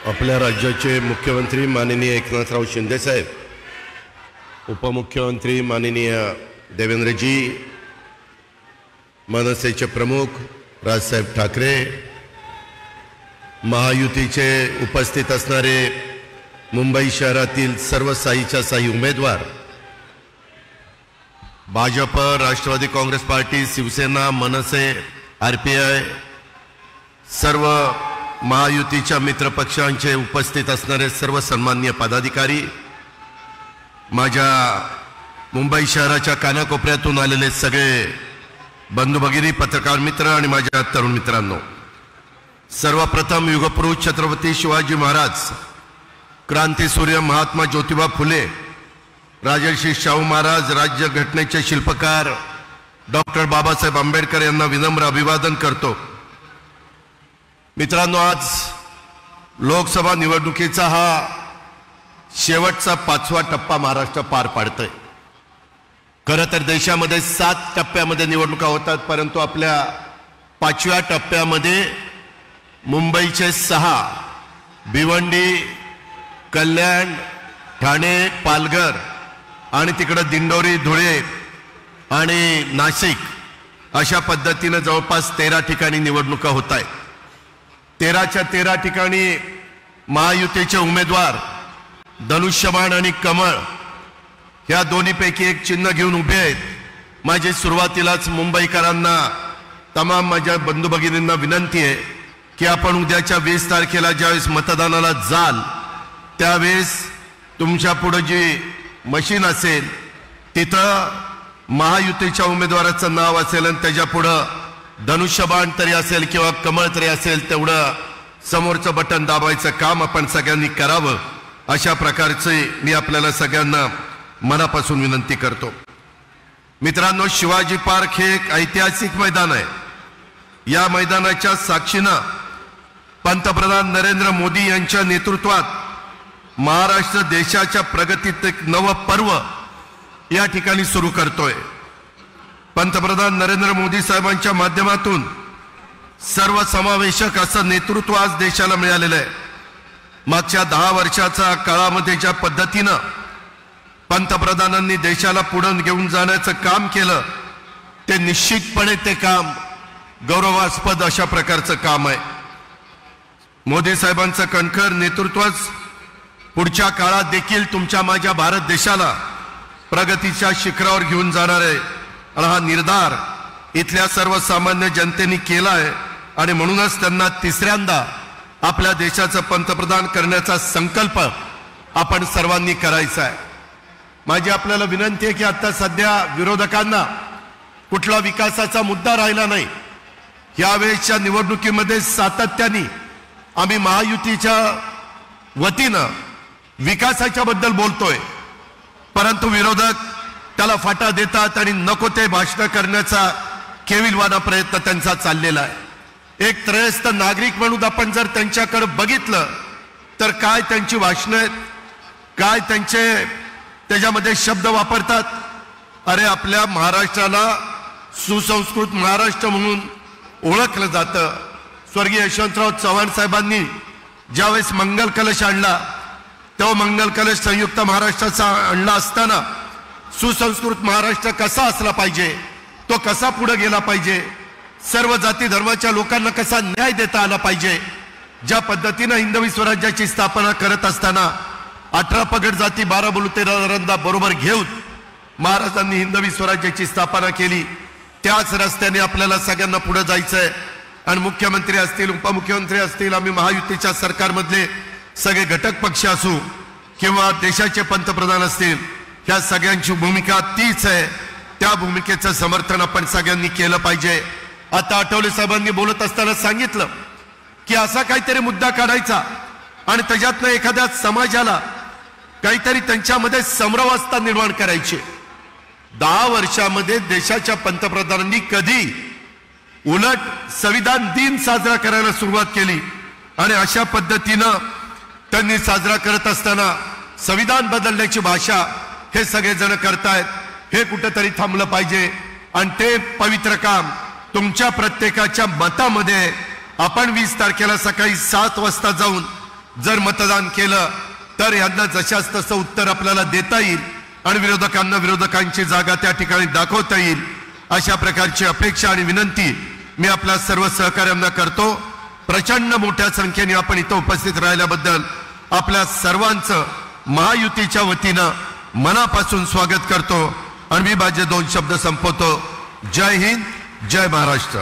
आपल्या राज्याचे मुख्यमंत्री माननीय एकनाथराव शिंदे साहेब, उपमुख्यमंत्री माननीय देवेंद्रजी, मनसेचे प्रमुख राजसाहेब ठाकरे, महायुतीचे उपस्थित असणारे मुंबई शहरातील सर्व साईच्या साई उमेदवार, भाजप, राष्ट्रवादी काँग्रेस पार्टी, शिवसेना, मनसे, आरपीआय, सर्व महायुतीच्या मित्रपक्षांचे उपस्थित असणारे सर्व सन्माननीय पदाधिकारी, माझ्या मुंबई शहराच्या कानाकोपऱ्यातून आलेले सगळे बंधू भगिनी, पत्रकार मित्र आणि माझ्या तरुण मित्रांनो, सर्वप्रथम युगपुरुष छत्रपती शिवाजी महाराज, क्रांतीसूर्य महात्मा ज्योतिबा फुले, राजर्षी शाहू महाराज, राज्यघटनेचे शिल्पकार डॉक्टर बाबासाहेब आंबेडकर यांना विनम्र अभिवादन करतो। मित्रांनो, आज लोकसभा निवडणुकीचा हा शेवटचा 5वा टप्पा महाराष्ट्र पार पाडतोय। खरं तर देशामध्ये 7 टप्प्यामध्ये निवडणुका होतात, परंतु आपल्या 5व्या टप्प्यामध्ये मुंबईचे 6, भिवंडी, कल्याण, ठाणे, पालघर आणि तिकडे दिंडोरी, धुळे आणि नाशिक अशा पद्धतीने जवळपास 13 ठिकाणी निवडणुका होत आहेत। 13च्या 13 ठिकाणी महायुतीचे उमेदवार धनुष्यबाण आणि कमळ या दोन्हीपैकी एक चिन्ह घेऊन उभे आहेत। माझी सुरुवातीलाच मुंबईकरांना, तमाम माझ्या बंधू भगिनींना विनंती आहे की आपण उद्याच्या 20 तारखेला ज्यावेळेस मतदानाला जाल त्यावेळेस तुमच्या पुढे जी मशीन असेल तिथं महायुतीच्या उमेदवाराचं नाव असेल आणि त्याच्या पुढं धनुष्यबाण तरी असेल किंवा कमळ तरी असेल, तेवढं समोरचं बटन दाबायचं काम आपण सगळ्यांनी करावं, अशा प्रकारचे मी आपल्याला सगळ्यांना मनापासून विनंती करतो। मित्रांनो, शिवाजी पार्क हे एक ऐतिहासिक मैदान आहे। या मैदानाच्या साक्षीनं पंतप्रधान नरेंद्र मोदी यांच्या नेतृत्वात महाराष्ट्र देशाच्या प्रगतीत एक नवं पर्व या ठिकाणी सुरू करतोय। पंतप्रधान नरेंद्र मोदी साहेबांच्या माध्यमातून सर्वसमावेशक असं नेतृत्व आज देशाला मिळालेलं आहे। मागच्या 10 वर्षाच्या काळामध्ये ज्या पद्धतीनं पंतप्रधानांनी देशाला पुढे घेऊन जाण्याचं काम केलं, ते निश्चितपणे ते काम गौरवास्पद अशा प्रकारचं काम आहे। मोदी साहेबांचं कणखर नेतृत्वच पुढच्या काळात देखील तुमच्या माझ्या भारत देशाला प्रगतीच्या शिखरावर घेऊन जाणार आहे आणि हा निर्धार इथल्या सर्वसामान्य जनतेने केला आहे आणि म्हणूनच त्यांना तिसऱ्यांदा आपल्या देशाचं पंतप्रधान करण्याचा संकल्प आपण सर्वांनी करायचा आहे। माझी आपल्याला विनंती आहे की आता सध्या विरोधकांना कुठला विकासाचा मुद्दा राहिला नाही। यावेळेच्या निवडणुकीमध्ये सातत्याने आम्ही महायुतीच्या वतीनं विकासाच्या बद्दल बोलतोय, परंतु विरोधक त्याला फाटा देतात आणि नको ते भाषण करण्याचा केविलवाणा प्रयत्न त्यांचा चाललेला आहे। एक त्रयस्थ नागरिक म्हणून आपण जर त्यांच्याकडे बघितलं तर काय त्यांची भाषणं आहेत, काय त्यांचे त्याच्यामध्ये शब्द वापरतात। अरे, आपल्या महाराष्ट्राला सुसंस्कृत महाराष्ट्र म्हणून ओळखलं जातं। स्वर्गीय यशवंतराव चव्हाण साहेबांनी ज्यावेळेस मंगल कलश आणला, तो मंगल कलश संयुक्त महाराष्ट्राचा आणला असताना सुसंस्कृत महाराष्ट्र कसा असला पाहिजे, तो कसा पुढे गेला पाहिजे, सर्व जाती धर्माच्या लोकांना कसा न्याय देता आला पाहिजे, ज्या पद्धतीने हिंदवी स्वराज्याची स्थापना करत असताना 18 पगड जाती 12 बलुतेदारांना बरोबर घेऊन महाराजांनी हिंदवी स्वराज्याची स्थापना केली, त्याच रस्त्याने आपल्याला सगळ्यांना पुढे जायचंय। आणि मुख्यमंत्री असतील, उपमुख्यमंत्री असतील, आम्ही महायुतीच्या सरकारमधले सगळे घटक पक्ष असू किंवा देशाचे पंतप्रधान असतील, ह्या सगळ्यांची भूमिका तीच आहे। त्या भूमिकेचं समर्थन आपण सगळ्यांनी केलं पाहिजे। आता आठवले साहेबांनी बोलत असताना सांगितलं की असा काहीतरी मुद्दा काढायचा आणि त्याच्यातनं एखाद्या समाजाला काहीतरी त्यांच्यामध्ये समरवस्था निर्माण करायची। 10 वर्षामध्ये देशाच्या पंतप्रधानांनी कधी उलट संविधान दिन साजरा करायला सुरुवात केली आणि अशा पद्धतीनं त्यांनी साजरा करत असताना संविधान बदलण्याची भाषा हे सगळेजण करतायत। हे कुठेतरी थांबलं पाहिजे आणि ते पवित्र काम तुमच्या प्रत्येकाच्या मतामध्ये आपण 20 तारखेला सकाळी 7 वाजता जाऊन जर मतदान केलं तर यांना जशास तसं उत्तर आपल्याला देता येईल आणि विरोधकांना विरोधकांची जागा त्या ठिकाणी दाखवता येईल अशा प्रकारची अपेक्षा आणि विनंती मी आपल्या सर्व सहकार्यांना करतो। प्रचंड मोठ्या संख्येने आपण इथं उपस्थित राहिल्याबद्दल आपल्या सर्वांचं महायुतीच्या वतीनं मनापासून स्वागत करतो आणि मी माझे 2 शब्द संपवतो। जय हिंद, जय महाराष्ट्र।